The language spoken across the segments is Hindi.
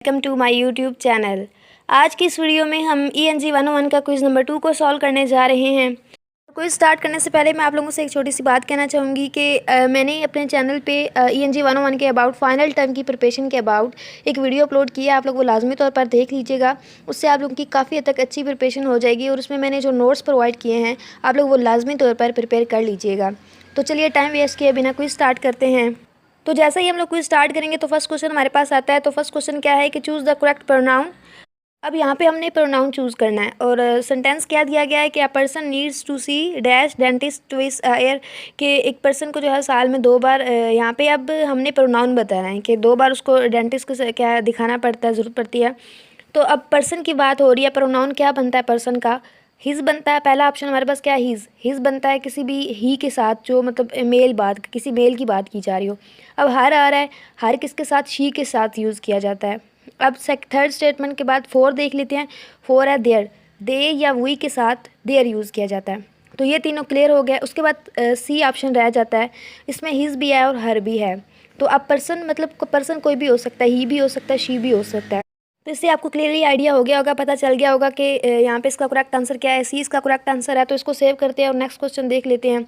Welcome to my YouTube channel. आज की इस वीडियो में हम ENG 101 का क्विज़ नंबर 2 को सॉल्व करने जा रहे हैं। क्विज़ स्टार्ट करने से पहले मैं आप लोगों से एक छोटी सी बात कहना चाहूँगी कि मैंने अपने चैनल पे ENG 101 के अबाउट फाइनल टर्म की प्रिपरेशन के अबाउट एक वीडियो अपलोड किया है। आप लोग वो लाजमी तौर पर देख लीजिएगा, उससे आप लोगों की काफ़ी हद तक अच्छी प्रिपरेशन हो जाएगी। और उसमें मैंने जो नोट्स प्रोवाइड किए हैं आप लोग वो लाजमी तौर पर प्रिपेयर कर लीजिएगा। तो चलिए टाइम वेस्ट किए बिना क्विज़ स्टार्ट करते हैं। तो जैसे ही हम लोग क्विज स्टार्ट करेंगे तो फर्स्ट क्वेश्चन हमारे पास आता है। तो फर्स्ट क्वेश्चन क्या है कि चूज़ द करेक्ट प्रोनाउन। अब यहाँ पे हमने प्रोनाउन चूज़ करना है और सेंटेंस क्या दिया गया है कि a person needs to see dash dentist twice year, कि एक पर्सन को जो है साल में 2 बार यहाँ पे अब हमने प्रोनाउन बताना है कि 2 बार उसको डेंटिस्ट को क्या दिखाना पड़ता है, ज़रूरत पड़ती है। तो अब पर्सन की बात हो रही है, प्रोनाउन क्या बनता है पर्सन का? हिज बनता है। पहला ऑप्शन हमारे पास क्या है? हिज बनता है किसी भी ही के साथ, जो मतलब मेल बात, किसी मेल की बात की जा रही हो। अब हर आ रहा है, हर किसके साथ? शी के साथ यूज़ किया जाता है। अब थर्ड स्टेटमेंट के बाद 4 देख लेते हैं। 4 है देयर, दे या वी के साथ देयर यूज़ किया जाता है। तो ये तीनों क्लियर हो गया। उसके बाद सी ऑप्शन रह जाता है, इसमें हिज भी है और हर भी है। तो अब पर्सन मतलब पर्सन कोई भी हो सकता है, ही भी हो सकता है, शी भी हो सकता है। तो इससे आपको क्लियरली आइडिया हो गया होगा, पता चल गया होगा कि यहाँ पे इसका करेक्ट आंसर क्या है। सी इसका करेक्ट आंसर है। तो इसको सेव करते हैं और नेक्स्ट क्वेश्चन देख लेते हैं।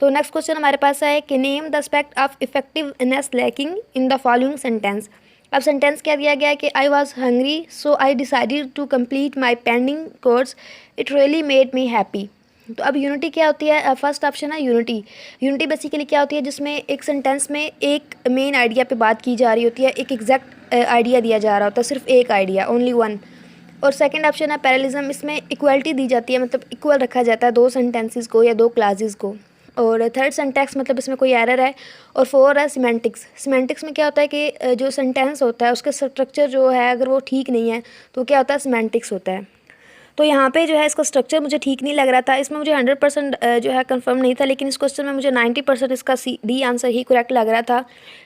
तो नेक्स्ट क्वेश्चन हमारे पास है कि name the aspect of effectiveness lacking in the following sentence. अब सेंटेंस क्या दिया गया है कि I was hungry so I decided to complete my pending course, it really made me happy. तो अब यूनिटी क्या होती है? फर्स्ट ऑप्शन है यूनिटी। यूनिटी बेसिकली क्या होती है? जिसमें एक सेंटेंस में एक मेन आइडिया पे बात की जा रही होती है, एक एग्जैक्ट आइडिया दिया जा रहा होता है, सिर्फ एक आइडिया, ओनली वन। और सेकंड ऑप्शन है पैरेललिज्म। इसमें इक्वलिटी दी जाती है, मतलब इक्वल रखा जाता है दो सेंटेंसेस को या दो क्लासेस को। और थर्ड सिंटैक्स, मतलब इसमें कोई एरर है। और 4 है सिमेंटिक्स। सिमेंटिक्स में क्या होता है कि जो सेंटेंस होता है उसका स्ट्रक्चर जो है अगर वो ठीक नहीं है तो क्या होता है? सिमेंटिक्स होता है। तो यहाँ पे जो है इसका स्ट्रक्चर मुझे ठीक नहीं लग रहा था, इसमें मुझे 100% जो है कंफर्म नहीं था, लेकिन इस क्वेश्चन में मुझे 90% इसका डी आंसर ही करेक्ट लग रहा था।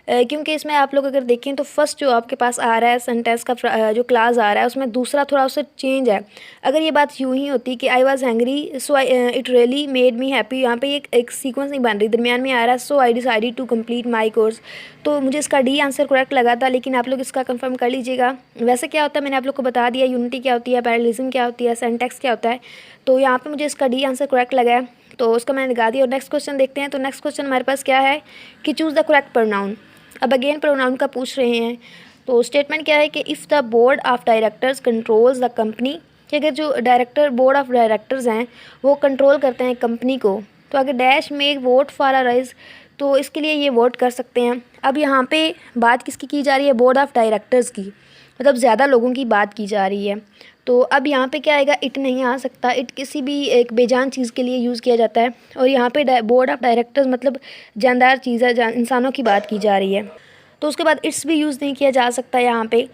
क्योंकि इसमें आप लोग अगर देखें तो फर्स्ट जो आपके पास आ रहा है सेंटेंस का जो क्लास आ रहा है उसमें दूसरा थोड़ा उससे चेंज है। अगर ये बात यूँ ही होती कि I was hangry so it really made me happy, यहाँ पे एक सीक्वेंस नहीं बन रही, दरमियान में आ रहा है so I decided to complete my course. तो मुझे इसका डी आंसर करेक्ट लगा था, लेकिन आप लोग इसका कंफर्म कर लीजिएगा। वैसे क्या होता है मैंने आप लोग को बता दिया, यूनिटी क्या होती है, पैरेललिज्म क्या होती है, सिंटैक्स क्या होता है। तो यहाँ पे मुझे इसका डी आंसर करेक्ट लगा है, तो उसका मैंने लगा दिया। और नेक्स्ट क्वेश्चन देखते हैं। तो नेक्स्ट क्वेश्चन हमारे पास क्या है कि चूज़ द करेक्ट प्रोनाउन। अब अगेन प्रोनाउन का पूछ रहे हैं। तो स्टेटमेंट क्या है कि if the board of directors controls the company, कि अगर जो डायरेक्टर बोर्ड ऑफ डायरेक्टर्स हैं वो कंट्रोल करते हैं कंपनी को, तो अगर dash make vote for a rise, तो इसके लिए ये वोट कर सकते हैं। अब यहाँ पे बात किसकी की जा रही है? बोर्ड ऑफ डायरेक्टर्स की, मतलब ज़्यादा लोगों की बात की जा रही है। तो अब यहाँ पे क्या आएगा? इट नहीं आ सकता। इट किसी भी एक बेजान चीज़ के लिए यूज़ किया जाता है। और यहाँ पे बोर्ड ऑफ डायरेक्टर्स मतलब जानदार चीज़ है, इंसानों की बात की जा रही है। तो उसके बाद इट्स भी यूज़ नहीं किया जा सकता यहाँ पे।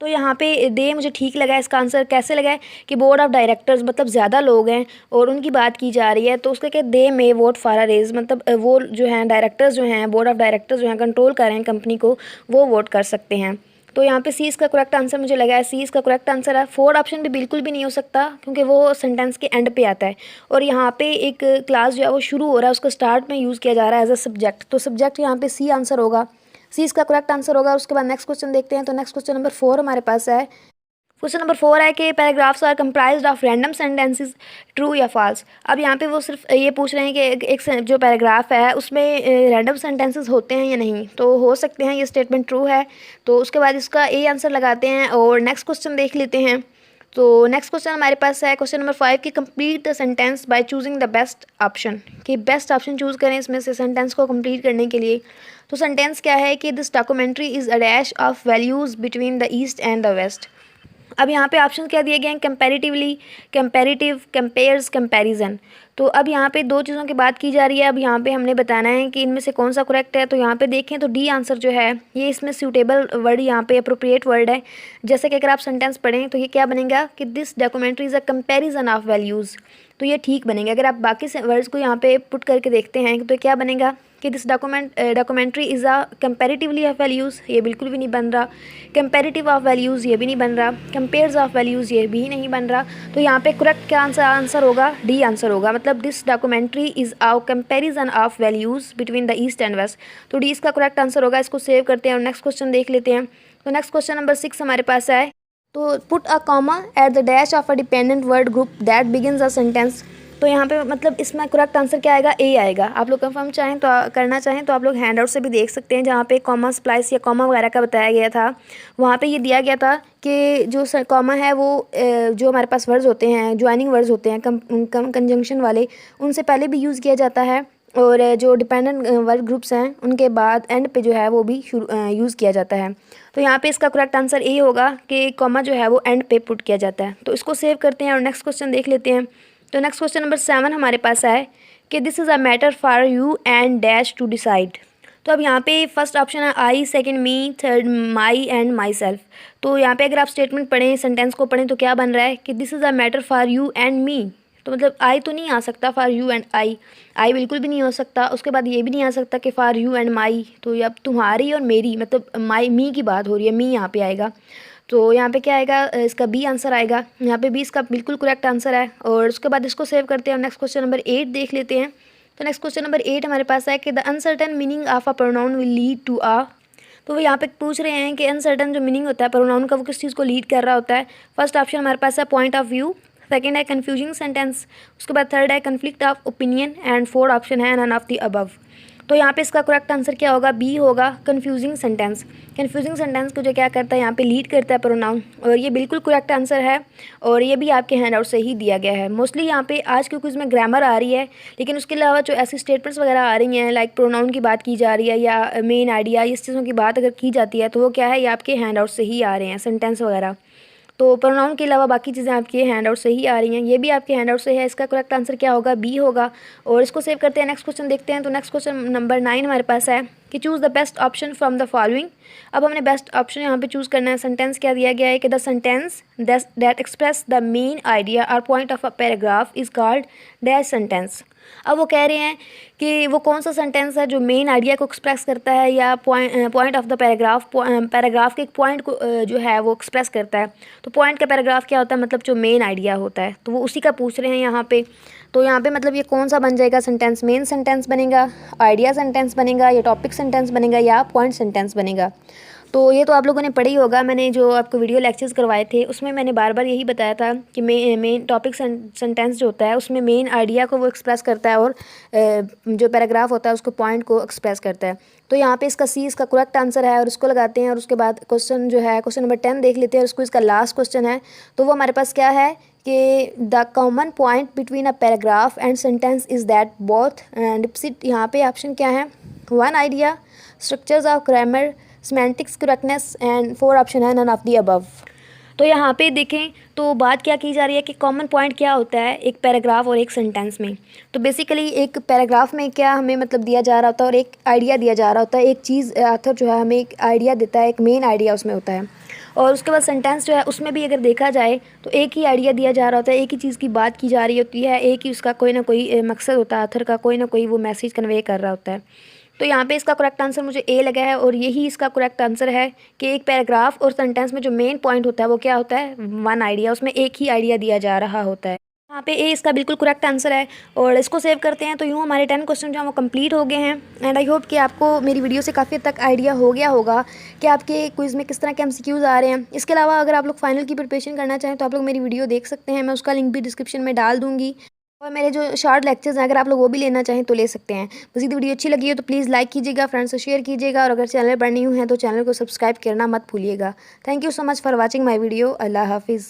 तो यहाँ पे दे मुझे ठीक लगा है। इसका आंसर कैसे लगा है कि बोर्ड ऑफ डायरेक्टर्स मतलब ज़्यादा लोग हैं और उनकी बात की जा रही है, तो उसका क्या दे में वोट फॉर अ रेज, मतलब वो जो हैं डायरेक्टर्स जो हैं, बोर्ड ऑफ डायरेक्टर्स जो हैं कंट्रोल कर रहे हैं कंपनी को, वो वोट कर सकते हैं। तो यहाँ पे सी इसका करेक्ट आंसर मुझे लगा है। सी इसका करेक्ट आंसर है। 4 ऑप्शन भी बिल्कुल भी नहीं हो सकता क्योंकि वो सेंटेंस के एंड पे आता है और यहाँ पे एक क्लास जो है वो शुरू हो रहा है, उसको स्टार्ट में यूज़ किया जा रहा है एज अ सब्जेक्ट। तो सब्जेक्ट यहाँ पे सी आंसर होगा, सी इसका करेक्ट आंसर होगा। उसके बाद नेक्स्ट क्वेश्चन देखते हैं। तो नेक्स्ट क्वेश्चन नंबर 4 हमारे पास है। क्वेश्चन नंबर 4 है कि paragraphs are comprised of random sentences, true या फॉल्स। अब यहाँ पे वो सिर्फ ये पूछ रहे हैं कि एक जो पैराग्राफ है उसमें रैंडम सेंटेंसेस होते हैं या नहीं, तो हो सकते हैं, ये स्टेटमेंट ट्रू है। तो उसके बाद इसका ए आंसर लगाते हैं और नेक्स्ट क्वेश्चन देख लेते हैं। तो नेक्स्ट क्वेश्चन हमारे पास है क्वेश्चन नंबर 5 कि complete the sentence by choosing the best option, कि बेस्ट ऑप्शन चूज़ करें इसमें से सेंटेंस को कंप्लीट करने के लिए। तो सेंटेंस क्या है कि this documentary is a dash of values between the east and the west. अब यहाँ पे ऑप्शन क्या दिए गए हैं? Comparatively, comparative, compares, comparison. तो अब यहाँ पे दो चीज़ों की बात की जा रही है। अब यहाँ पे हमने बताना है कि इनमें से कौन सा करेक्ट है। तो यहाँ पे देखें तो डी आंसर जो है ये इसमें सूटेबल वर्ड, यहाँ पे अप्रोप्रिएट वर्ड है। जैसे कि अगर आप सेंटेंस पढ़ें तो ये क्या बनेगा कि this documentary is a comparison of values, तो ये ठीक बनेगा। अगर आप बाकी वर्ड्स को यहाँ पे पुट करके देखते हैं तो क्या बनेगा कि this documentary is a comparatively of values, ये बिल्कुल भी नहीं बन रहा। कंपैरेटिव ऑफ वैल्यूज़ ये भी नहीं बन रहा। कंपेयर्स ऑफ वैल्यूज़ ये भी नहीं बन रहा। तो यहाँ पे करेक्ट क्या आंसर होगा? डी आंसर होगा, मतलब this documentary is a comparison of values between the east and west. तो डी इसका करेक्ट आंसर होगा। इसको सेव करते हैं और नेक्स्ट क्वेश्चन देख लेते हैं। तो नेक्स्ट क्वेश्चन नंबर 6 हमारे पास है, तो put a comma at the dash of a dependent word group that begins a sentence. तो यहाँ पे मतलब इसमें करेक्ट आंसर क्या आएगा, ए आएगा। आप लोग कंफर्म चाहें तो करना चाहें तो आप लोग हैंड आउट से भी देख सकते हैं, जहाँ पे कॉमा स्प्लाइस या कॉमा वगैरह का बताया गया था। वहाँ पे ये दिया गया था कि जो कॉमा है वो जो हमारे पास वर्ड्स होते हैं, ज्वाइनिंग वर्ड्स होते हैं कंजंक्शन वाले, उनसे पहले भी यूज़ किया जाता है, और जो डिपेंडेंट वर्ड ग्रुप्स हैं उनके बाद एंड पे जो है वो भी यूज़ किया जाता है। तो यहाँ पे इसका करेक्ट आंसर ए होगा कि कॉमा जो है वो एंड पे पुट किया जाता है। तो इसको सेव करते हैं और नेक्स्ट क्वेश्चन देख लेते हैं। तो नेक्स्ट क्वेश्चन नंबर 7 हमारे पास है कि this is a matter for you and dash to decide. तो अब यहाँ पे फर्स्ट ऑप्शन है I, second me, third my and myself. तो यहाँ पे अगर आप स्टेटमेंट पढ़ें, सेंटेंस को पढ़ें, तो क्या बन रहा है कि this is a matter for you and me. तो मतलब आई तो नहीं आ सकता, फॉर यू एंड आई बिल्कुल भी नहीं हो सकता। उसके बाद ये भी नहीं आ सकता कि फॉर यू एंड माई। तो ये अब तुम्हारी और मेरी मतलब माई मी की बात हो रही है, मी यहाँ पे आएगा। तो यहाँ पे क्या आएगा, इसका बी आंसर आएगा। यहाँ पे बी इसका बिल्कुल करेक्ट आंसर है। और उसके बाद इसको सेव करते हैं और नेक्स्ट क्वेश्चन नंबर 8 देख लेते हैं। तो नेक्स्ट क्वेश्चन नंबर 8 हमारे पास है कि the uncertain meaning of a pronoun will lead to आ। तो वो यहाँ पे पूछ रहे हैं कि अनसर्टन जो मीनिंग होता है प्रोनाउन का वो किस चीज़ को लीड कर रहा होता है। फर्स्ट ऑप्शन हमारे पास है पॉइंट ऑफ व्यू, सेकंड है कन्फ्यूजिंग सेंटेंस, उसके बाद थर्ड है conflict of opinion and fourth option है नन ऑफ द अबव। तो यहाँ पे इसका करेक्ट आंसर क्या होगा, बी होगा, कन्फ्यूजिंग सेंटेंस। कन्फ्यूजिंग सेंटेंस को जो क्या करता है यहाँ पे लीड करता है प्रोनाउन, और ये बिल्कुल करेक्ट आंसर है। और ये भी आपके हैंड आउट से ही दिया गया है। मोस्टली यहाँ पे आज के क्विज़ में ग्रामर आ रही है, लेकिन उसके अलावा जो ऐसी स्टेटमेंट्स वगैरह आ रही हैं, लाइक प्रोनाउन की बात की जा रही है या मेन आइडिया, इस चीज़ों की बात अगर की जाती है तो वो क्या है, ये आपके हैंड आउट से ही आ रहे हैं, सेंटेंस वगैरह। तो प्रोनाउन के अलावा बाकी चीज़ें आपके हैंड आउट से ही आ रही हैं, ये भी आपके हैंड आउट से है। इसका करेक्ट आंसर क्या होगा, बी होगा। और इसको सेव करते हैं, नेक्स्ट क्वेश्चन देखते हैं। तो नेक्स्ट क्वेश्चन नंबर 9 हमारे पास है कि choose the best option from the following. अब हमने बेस्ट ऑप्शन यहाँ पे चूज़ करना है। सेंटेंस क्या दिया गया है कि the sentence that express the main idea और point of a paragraph is called dash sentence. अब वो कह रहे हैं कि वो कौन सा सेंटेंस है जो मेन आइडिया को एक्सप्रेस करता है या point of the paragraph, paragraph के एक पॉइंट को जो है वो एक्सप्रेस करता है। तो पॉइंट का पैराग्राफ क्या होता है, मतलब जो मेन आइडिया होता है, तो वो उसी का पूछ रहे हैं यहाँ पे। तो यहाँ पे मतलब ये कौन सा बन जाएगा सेंटेंस, मेन सेंटेंस बनेगा, आइडिया सेंटेंस बनेगा, या टॉपिक सेंटेंस बनेगा, या पॉइंट सेंटेंस बनेगा। तो ये तो आप लोगों ने पढ़ा ही होगा। मैंने जो आपको वीडियो लेक्चर्स करवाए थे उसमें मैंने बार बार यही बताया था कि मेन टॉपिक सेंटेंस जो होता है उसमें मेन आइडिया को वो एक्सप्रेस करता है, और जो पैराग्राफ होता है उसको पॉइंट को एक्सप्रेस करता है। तो यहाँ पे इसका सी इसका करेक्ट आंसर है, और इसको लगाते हैं। और उसके बाद क्वेश्चन जो है क्वेश्चन नंबर 10 देख लेते हैं, और उसको इसका लास्ट क्वेश्चन है। तो वो हमारे पास क्या है कि the common point between a paragraph and sentence is that both deficit. यहाँ पे ऑप्शन क्या है, one idea, structures of grammar, semantics correctness, and four option है नन ऑफ दी अबव। तो यहाँ पे देखें तो बात क्या की जा रही है कि कॉमन पॉइंट क्या होता है एक पैराग्राफ और एक सेंटेंस में। तो बेसिकली एक पैराग्राफ में क्या हमें मतलब दिया जा रहा होता है और एक आइडिया दिया जा रहा होता है, एक चीज़ ऑथर जो है हमें एक आइडिया देता है, एक मेन आइडिया उसमें होता है। और उसके बाद सेंटेंस जो है उसमें भी अगर देखा जाए तो एक ही आइडिया दिया जा रहा होता है, एक ही चीज़ की बात की जा रही होती है, एक ही उसका कोई ना कोई मकसद होता है, ऑथर का कोई ना कोई वो मैसेज कन्वे कर रहा होता है। तो यहाँ पे इसका करेक्ट आंसर मुझे ए लगा है, और यही इसका करेक्ट आंसर है कि एक पैराग्राफ और सेंटेंस में जो मेन पॉइंट होता है वो क्या होता है, वन आइडिया, उसमें एक ही आइडिया दिया जा रहा होता है। यहाँ पे ए इसका बिल्कुल करेक्ट आंसर है। और इसको सेव करते हैं। तो यूँ हमारे 10 क्वेश्चन जो हैं वो कंप्लीट हो गए हैं। एंड आई होप कि आपको मेरी वीडियो से काफ़ी हद तक आइडिया हो गया होगा कि आपके क्विज़ में किस तरह के एमसीक्यूज़ आ रहे हैं। इसके अलावा अगर आप लोग फाइनल की प्रिपरेशन करना चाहें तो आप लोग मेरी वीडियो देख सकते हैं, मैं उसका लिंक भी डिस्क्रिप्शन में डाल दूँगी। और मेरे जो शॉर्ट लेक्चर्स हैं अगर आप लोग वो भी लेना चाहें तो ले सकते हैं। मज़ीद वीडियो अच्छी लगी हो तो प्लीज़ लाइक कीजिएगा, फ्रेंड्स से शेयर कीजिएगा, और अगर चैनल पर न्यू हैं तो चैनल को सब्सक्राइब करना मत भूलिएगा। Thank you so much for watching my video. अल्लाह हाफिज़।